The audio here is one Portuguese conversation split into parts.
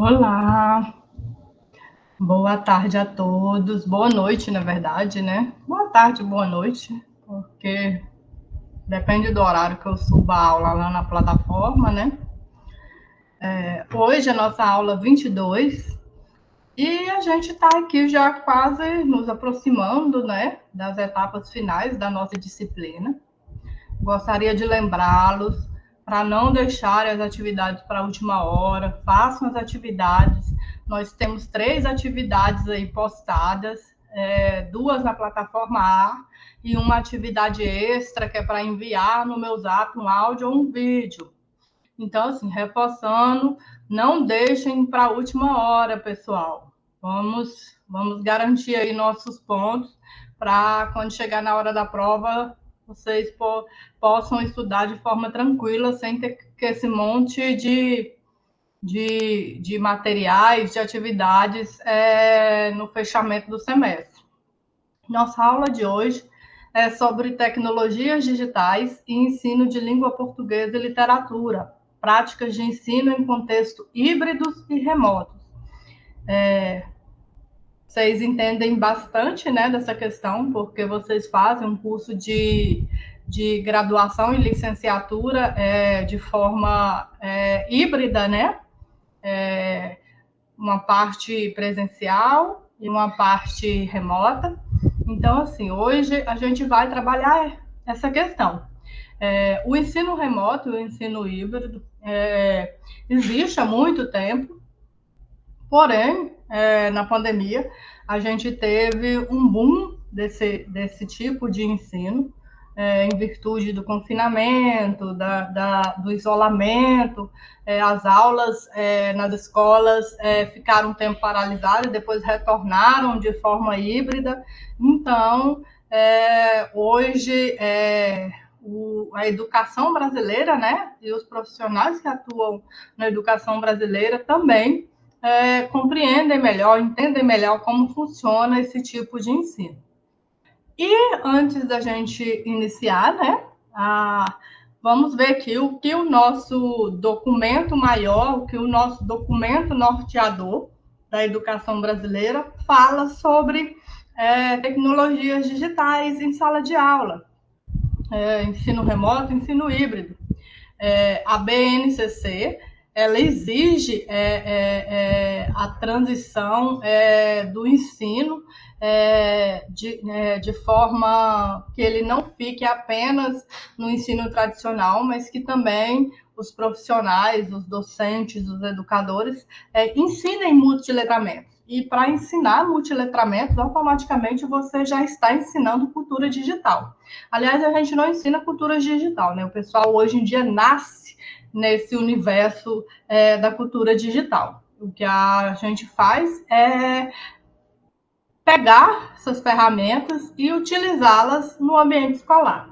Olá, boa tarde a todos. Boa noite, na verdade, né? Boa tarde, boa noite, porque depende do horário que eu suba a aula lá na plataforma, né? Hoje é a nossa aula 22 e a gente está aqui já quase nos aproximando, né, das etapas finais da nossa disciplina. Gostaria de lembrá-los para não deixarem as atividades para a última hora, façam as atividades. Nós temos 3 atividades aí postadas, duas na plataforma A e uma atividade extra que é para enviar no meu Zap um áudio ou um vídeo. Então, assim, reforçando, não deixem para a última hora, pessoal. Vamos garantir aí nossos pontos para quando chegar na hora da prova vocês possam estudar de forma tranquila, sem ter que esse monte de materiais, de atividades no fechamento do semestre. Nossa aula de hoje é sobre tecnologias digitais e ensino de língua portuguesa e literatura, práticas de ensino em contexto híbridos e remotos. Vocês entendem bastante, né, dessa questão, porque vocês fazem um curso de graduação e licenciatura de forma híbrida, né? Uma parte presencial e uma parte remota. Então, assim, hoje a gente vai trabalhar essa questão. O ensino remoto e o ensino híbrido existe há muito tempo, porém, na pandemia, a gente teve um boom desse tipo de ensino, em virtude do confinamento, do isolamento. As aulas nas escolas ficaram um tempo paralisadas, depois retornaram de forma híbrida. Então, hoje, a educação brasileira, né, e os profissionais que atuam na educação brasileira também compreendem melhor, entendem melhor como funciona esse tipo de ensino. E antes da gente iniciar, né, vamos ver aqui o que o nosso documento maior, o que o nosso documento norteador da educação brasileira fala sobre tecnologias digitais em sala de aula, ensino remoto, ensino híbrido. A BNCC ela exige a transição do ensino de forma que ele não fique apenas no ensino tradicional, mas que também os profissionais, os docentes, os educadores ensinem multiletramento. E para ensinar multiletramento, automaticamente você já está ensinando cultura digital. Aliás, a gente não ensina cultura digital, né? O pessoal hoje em dia nasce nesse universo da cultura digital. O que a gente faz é pegar essas ferramentas e utilizá-las no ambiente escolar.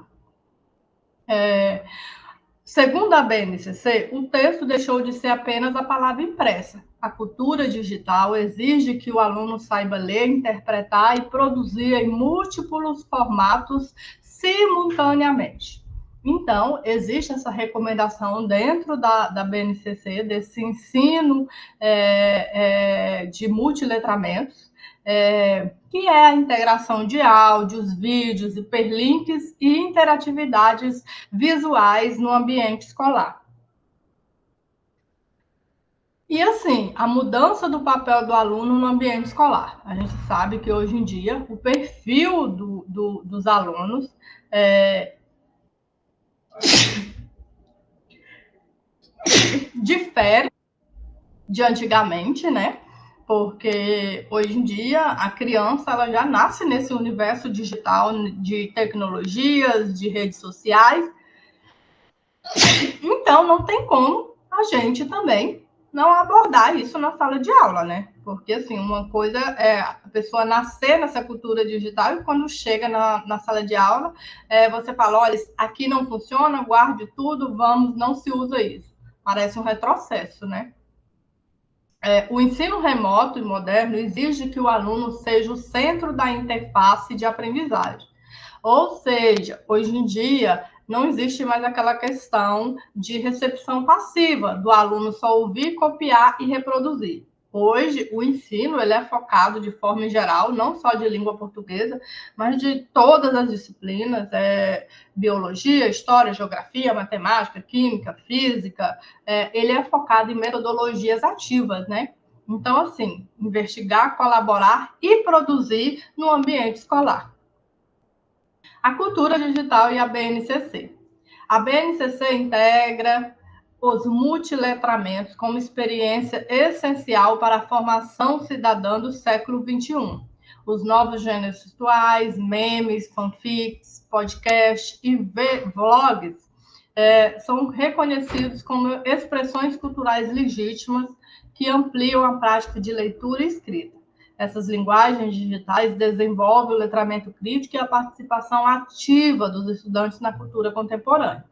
Segundo a BNCC, o texto deixou de ser apenas a palavra impressa. A cultura digital exige que o aluno saiba ler, interpretar e produzir em múltiplos formatos simultaneamente. Então, existe essa recomendação dentro da BNCC, desse ensino de multiletramentos, que é a integração de áudios, vídeos, hiperlinks e interatividades visuais no ambiente escolar. E assim, a mudança do papel do aluno no ambiente escolar. A gente sabe que hoje em dia o perfil dos alunos difere de antigamente, né? Porque hoje em dia a criança ela já nasce nesse universo digital de tecnologias, de redes sociais. Então não tem como a gente também não abordar isso na sala de aula, né? Porque assim, uma coisa é a pessoa nascer nessa cultura digital e quando chega na sala de aula, você fala, olha, aqui não funciona, guarde tudo, vamos, não se usa isso. Parece um retrocesso, né? O ensino remoto e moderno exige que o aluno seja o centro da interface de aprendizagem. Ou seja, hoje em dia, Não existe mais aquela questão de recepção passiva, do aluno só ouvir, copiar e reproduzir. Hoje, o ensino ele é focado de forma geral, não só de língua portuguesa, mas de todas as disciplinas, biologia, história, geografia, matemática, química, física, ele é focado em metodologias ativas, né? Então, assim, investigar, colaborar e produzir no ambiente escolar. A cultura digital e a BNCC. A BNCC integra os multiletramentos como experiência essencial para a formação cidadã do século XXI. Os novos gêneros textuais, memes, fanfics, podcasts e vlogs são reconhecidos como expressões culturais legítimas que ampliam a prática de leitura e escrita. Essas linguagens digitais desenvolvem o letramento crítico e a participação ativa dos estudantes na cultura contemporânea.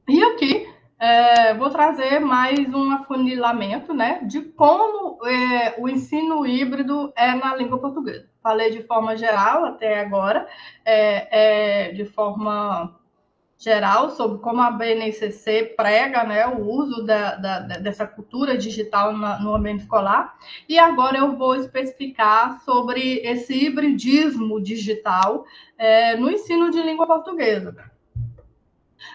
E aqui vou trazer mais um afunilamento, né, de como o ensino híbrido é na língua portuguesa. Falei de forma geral até agora, de forma geral, sobre como a BNCC prega, né, o uso dessa cultura digital no ambiente escolar. E agora eu vou especificar sobre esse hibridismo digital no ensino de língua portuguesa.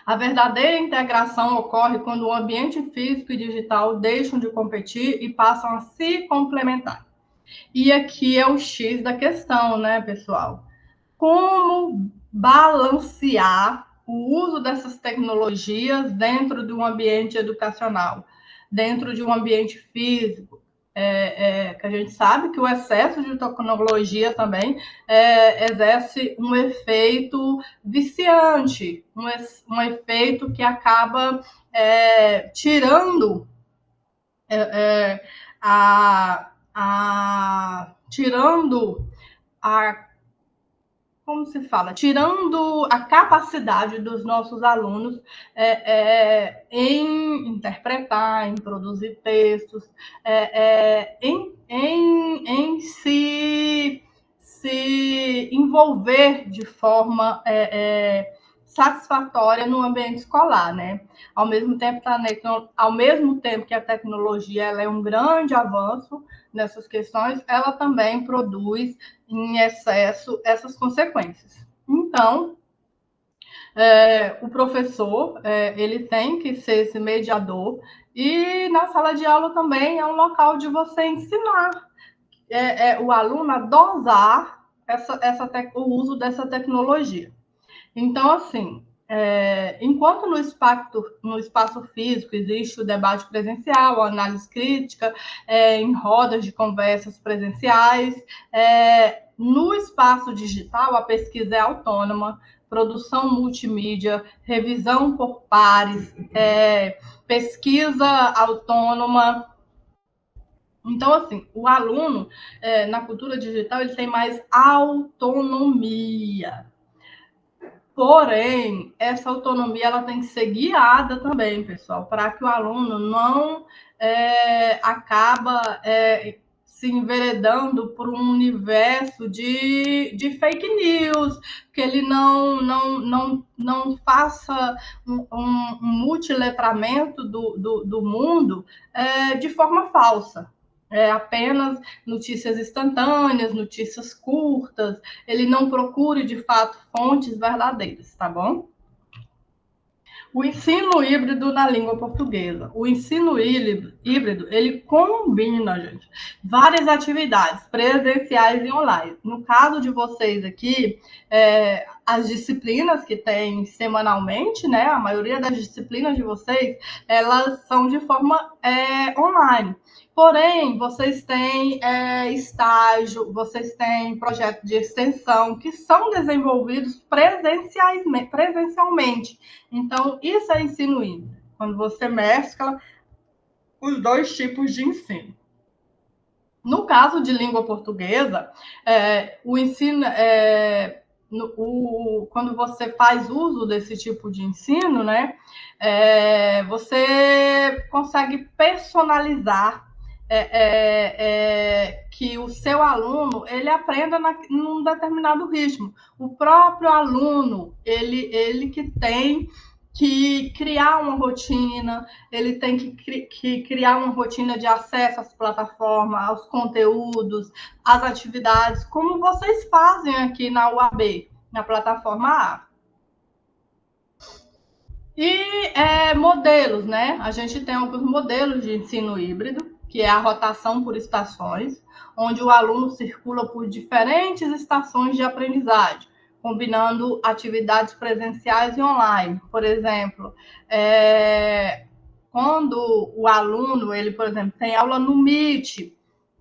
A verdadeira integração ocorre quando o ambiente físico e digital deixam de competir e passam a se complementar. E aqui é o X da questão, né, pessoal? Como balancear o uso dessas tecnologias dentro de um ambiente educacional, dentro de um ambiente físico, que a gente sabe que o excesso de tecnologia também exerce um efeito viciante, um efeito que acaba tirando como se fala? Tirando a capacidade dos nossos alunos em interpretar, em produzir textos, em se envolver de forma satisfatória no ambiente escolar, né? Ao mesmo tempo que a tecnologia ela é um grande avanço nessas questões, ela também produz em excesso essas consequências. Então, o professor ele tem que ser esse mediador e na sala de aula também é um local de você ensinar o aluno a dosar o uso dessa tecnologia. Então, assim, enquanto no espaço físico existe o debate presencial, a análise crítica, em rodas de conversas presenciais, no espaço digital a pesquisa é autônoma, produção multimídia, revisão por pares, pesquisa autônoma. Então, assim, o aluno, na cultura digital, ele tem mais autonomia. Porém, essa autonomia ela tem que ser guiada também, pessoal, para que o aluno não acaba se enveredando por um universo de fake news, que ele não faça um multiletramento do mundo de forma falsa. Apenas notícias instantâneas, notícias curtas, ele não procure, de fato, fontes verdadeiras, tá bom? O ensino híbrido na língua portuguesa. O ensino híbrido, ele combina, gente, várias atividades presenciais e online. No caso de vocês aqui, as disciplinas que tem semanalmente, né, a maioria das disciplinas de vocês, elas são de forma online. Porém, vocês têm estágio, vocês têm projeto de extensão que são desenvolvidos presencialmente. Então, isso é ensino híbrido, quando você mescla os dois tipos de ensino. No caso de língua portuguesa, o ensino, quando você faz uso desse tipo de ensino, né, você consegue personalizar que o seu aluno ele aprenda num determinado ritmo. O próprio aluno, ele que tem que criar uma rotina, ele tem que criar uma rotina de acesso às plataformas, aos conteúdos, às atividades, como vocês fazem aqui na UAB, na plataforma A. E modelos, né? A gente tem alguns modelos de ensino híbrido, que é a rotação por estações, onde o aluno circula por diferentes estações de aprendizagem, combinando atividades presenciais e online. Por exemplo, quando o aluno, ele, por exemplo, tem aula no Meet,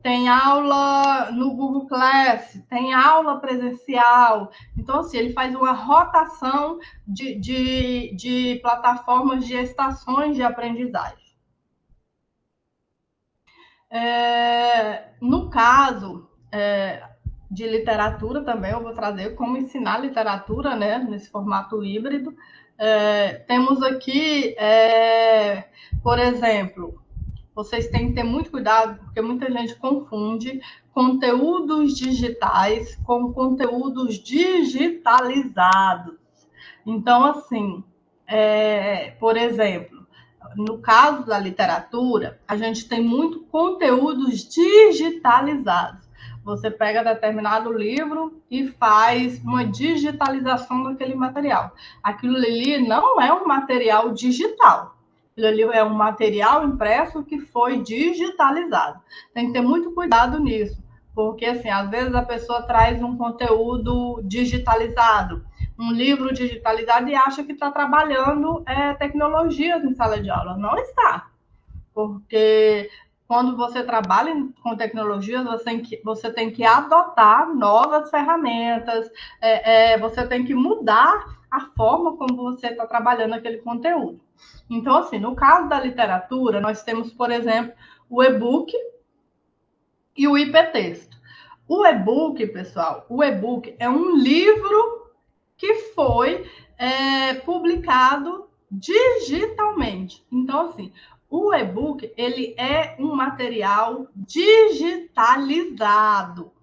tem aula no Google Class, tem aula presencial. Então, assim, ele faz uma rotação de plataformas de estações de aprendizagem. No caso de literatura também, eu vou trazer como ensinar literatura, né, nesse formato híbrido. Temos aqui, por exemplo, vocês têm que ter muito cuidado, porque muita gente confunde conteúdos digitais com conteúdos digitalizados. Então, assim, por exemplo, no caso da literatura, a gente tem muito conteúdos digitalizados. Você pega determinado livro e faz uma digitalização daquele material. Aquilo ali não é um material digital. Aquilo ali é um material impresso que foi digitalizado. Tem que ter muito cuidado nisso, porque, assim, às vezes a pessoa traz um conteúdo digitalizado, um livro digitalizado e acha que está trabalhando tecnologias em sala de aula. Não está, porque quando você trabalha com tecnologias, você tem que adotar novas ferramentas, você tem que mudar a forma como você está trabalhando aquele conteúdo. Então, assim, no caso da literatura, nós temos, por exemplo, o e-book e o hipertexto. O e-book, pessoal, o e-book é um livro que foi publicado digitalmente. Então, assim, o e-book ele é um material digitalizado.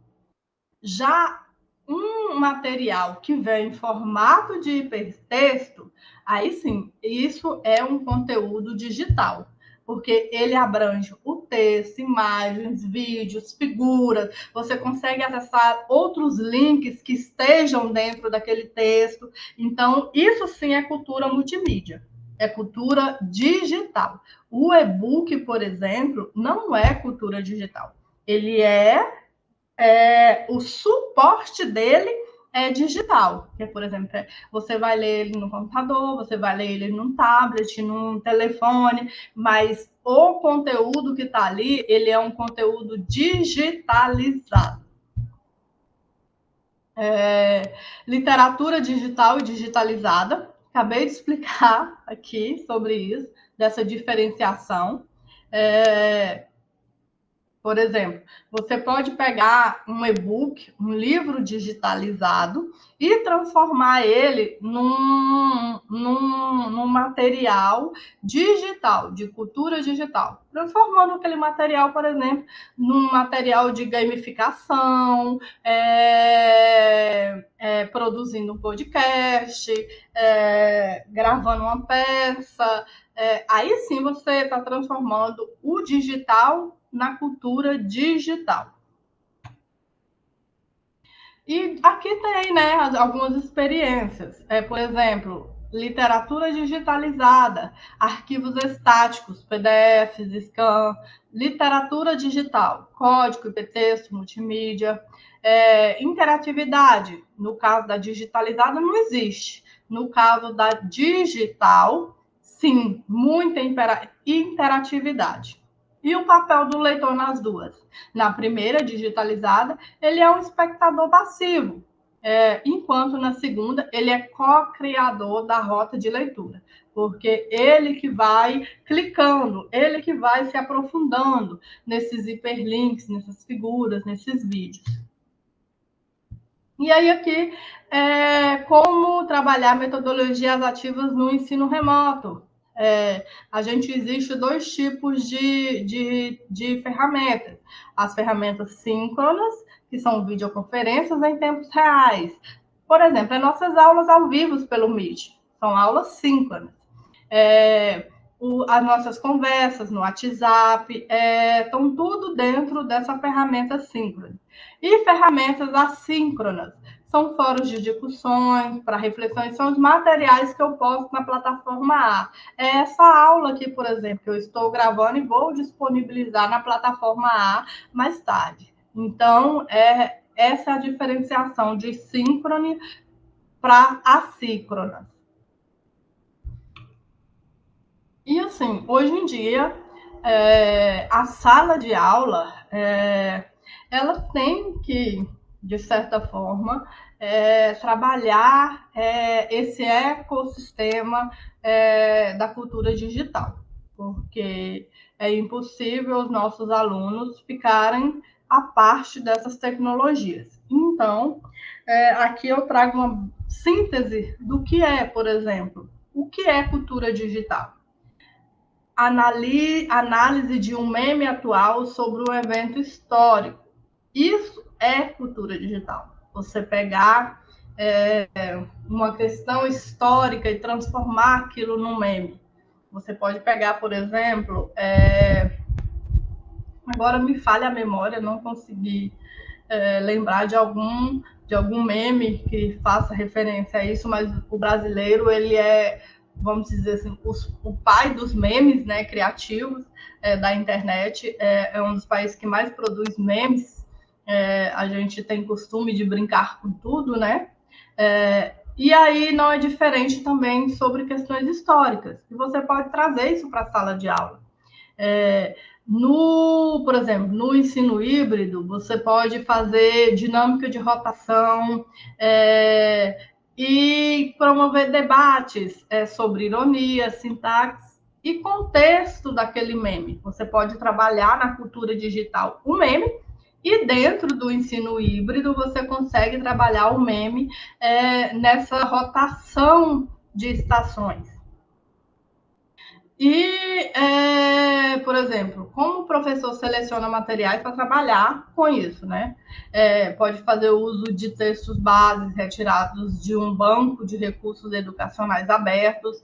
Já um material que vem em formato de hipertexto, aí sim, isso é um conteúdo digital, porque ele abrange o texto, imagens, vídeos, figuras, você consegue acessar outros links que estejam dentro daquele texto. Então, isso sim é cultura multimídia, é cultura digital. O e-book, por exemplo, não é cultura digital. Ele o suporte dele é digital. Que, por exemplo, você vai ler ele no computador, você vai ler ele num tablet, num telefone, mas o conteúdo que está ali, ele é um conteúdo digitalizado. Literatura digital e digitalizada. Acabei de explicar aqui sobre isso, dessa diferenciação. Por exemplo, você pode pegar um e-book, um livro digitalizado, e transformar ele num material digital, de cultura digital. Transformando aquele material, por exemplo, num material de gamificação, produzindo um podcast, gravando uma peça. Aí sim você está transformando o digital na cultura digital. E aqui tem, né, algumas experiências. Por exemplo, literatura digitalizada, arquivos estáticos, PDFs, scan, literatura digital, código, hipertexto, multimídia, interatividade. No caso da digitalizada, não existe. No caso da digital, sim, muita interatividade. E o papel do leitor nas duas? Na primeira, digitalizada, ele é um espectador passivo, enquanto na segunda, ele é co-criador da rota de leitura, porque ele que vai clicando, ele que vai se aprofundando nesses hiperlinks, nessas figuras, nesses vídeos. E aí aqui, como trabalhar metodologias ativas no ensino remoto. a gente existe dois tipos de ferramentas. As ferramentas síncronas, que são videoconferências em tempos reais. Por exemplo, as nossas aulas ao vivo pelo Meet, são aulas síncronas. As nossas conversas no WhatsApp, estão tudo dentro dessa ferramenta síncrona. E ferramentas assíncronas são fóruns de discussões, para reflexões, são os materiais que eu posto na plataforma A. É essa aula aqui, por exemplo, que eu estou gravando e vou disponibilizar na plataforma A mais tarde. Então, essa é a diferenciação de síncrone para assíncrona. E assim, hoje em dia, a sala de aula, ela tem que, de certa forma, trabalhar esse ecossistema da cultura digital, porque é impossível os nossos alunos ficarem à parte dessas tecnologias. Então, aqui eu trago uma síntese do que é, por exemplo, o que é cultura digital. Análise de um meme atual sobre um evento histórico. Isso é cultura digital. Você pegar uma questão histórica e transformar aquilo num meme. Você pode pegar, por exemplo, agora me falha a memória, não consegui lembrar de algum meme que faça referência a isso, mas o brasileiro, ele vamos dizer assim, o pai dos memes, né, criativos da internet, é um dos países que mais produz memes. A gente tem costume de brincar com tudo, né? E aí não é diferente também sobre questões históricas, que você pode trazer isso para a sala de aula. Por exemplo, no ensino híbrido, você pode fazer dinâmica de rotação e promover debates sobre ironia, sintaxe e contexto daquele meme. Você pode trabalhar na cultura digital o meme, e dentro do ensino híbrido você consegue trabalhar o meme nessa rotação de estações. E, por exemplo, como o professor seleciona materiais para trabalhar com isso, né? Pode fazer uso de textos bases retirados de um banco de recursos educacionais abertos,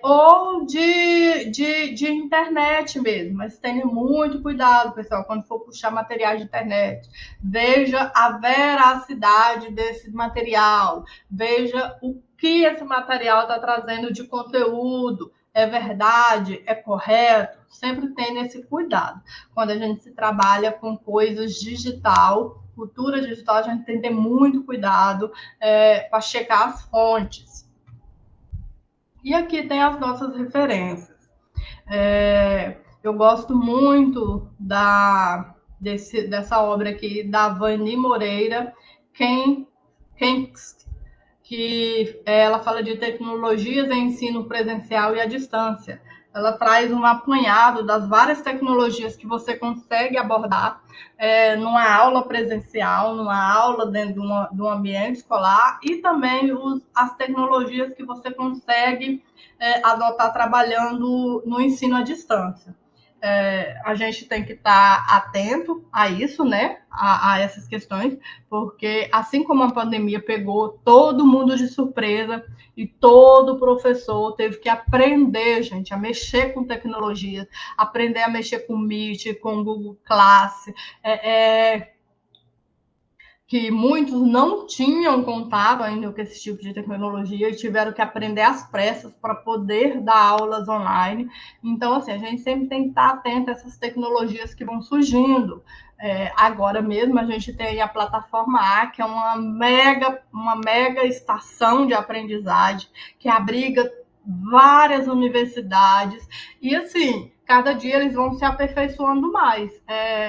ou de internet mesmo, mas tenha muito cuidado, pessoal, quando for puxar materiais de internet. Veja a veracidade desse material, veja o que esse material está trazendo de conteúdo, é verdade, é correto, sempre tem esse cuidado. Quando a gente se trabalha com coisas digital, cultura digital, a gente tem que ter muito cuidado para checar as fontes. E aqui tem as nossas referências. Eu gosto muito dessa obra aqui, da Vani Moreira, que ela fala de tecnologias em ensino presencial e à distância. Ela traz um apanhado das várias tecnologias que você consegue abordar numa aula presencial, numa aula dentro de um ambiente escolar, e também as tecnologias que você consegue adotar trabalhando no ensino à distância. A gente tem que estar atento a isso, né? A essas questões, porque assim como a pandemia pegou todo mundo de surpresa e todo professor teve que aprender, gente, a mexer com tecnologias, aprender a mexer com Meet, com Google Class, que muitos não tinham contato ainda com esse tipo de tecnologia e tiveram que aprender às pressas para poder dar aulas online. Então, assim, a gente sempre tem que estar atento a essas tecnologias que vão surgindo. Agora mesmo a gente tem a plataforma A, que é uma mega estação de aprendizagem, que abriga várias universidades. E, assim, cada dia eles vão se aperfeiçoando mais.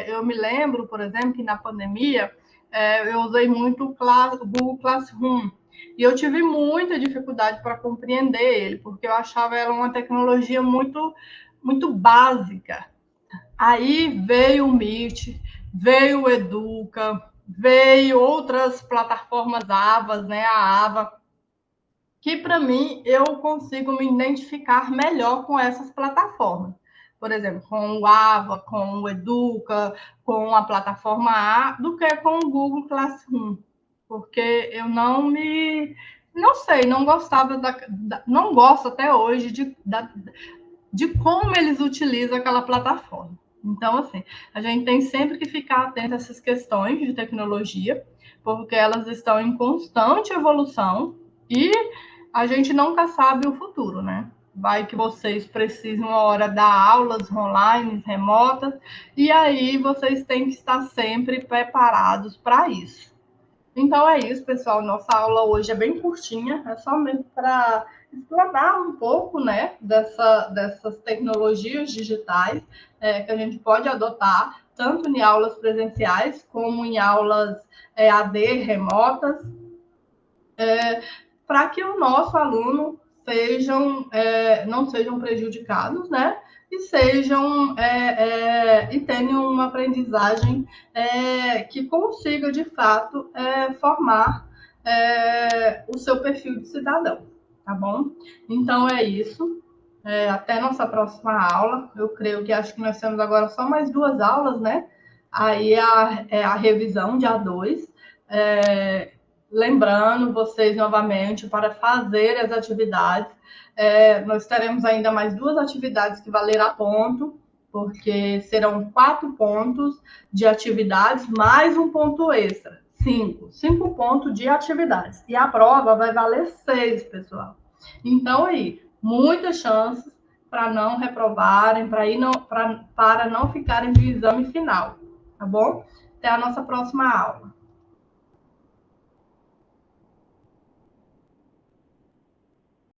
Eu me lembro, por exemplo, que na pandemia eu usei muito o Google Classroom. E eu tive muita dificuldade para compreender ele, porque eu achava ela uma tecnologia muito, muito básica. Aí veio o Meet, veio o Educa, veio outras plataformas AVAs, né? A AVA, que para mim eu consigo me identificar melhor com essas plataformas. Por exemplo, com o Ava, com o Educa, com a plataforma A, do que com o Google Classroom. Porque eu não sei, não gostava não gosto até hoje de como eles utilizam aquela plataforma. Então, assim, a gente tem sempre que ficar atento a essas questões de tecnologia, porque elas estão em constante evolução e a gente nunca sabe o futuro, né? Vai que vocês precisam uma hora dar aulas online, remotas, e aí vocês têm que estar sempre preparados para isso. Então é isso, pessoal. Nossa aula hoje é bem curtinha, é somente para explorar um pouco, né, dessas tecnologias digitais que a gente pode adotar, tanto em aulas presenciais como em aulas AD remotas, para que o nosso aluno não sejam prejudicados, né? E tenham uma aprendizagem que consiga, de fato, formar o seu perfil de cidadão, tá bom? Então é isso. Até nossa próxima aula. Eu creio que acho que nós temos agora só mais 2 aulas, né? Aí é a revisão de A2. Lembrando vocês novamente para fazer as atividades. Nós teremos ainda mais 2 atividades que valerá ponto, porque serão 4 pontos de atividades mais um ponto extra. 5 pontos de atividades. E a prova vai valer 6, pessoal. Então, aí, muitas chances para não reprovarem, para não ficarem de exame final, tá bom? Até a nossa próxima aula.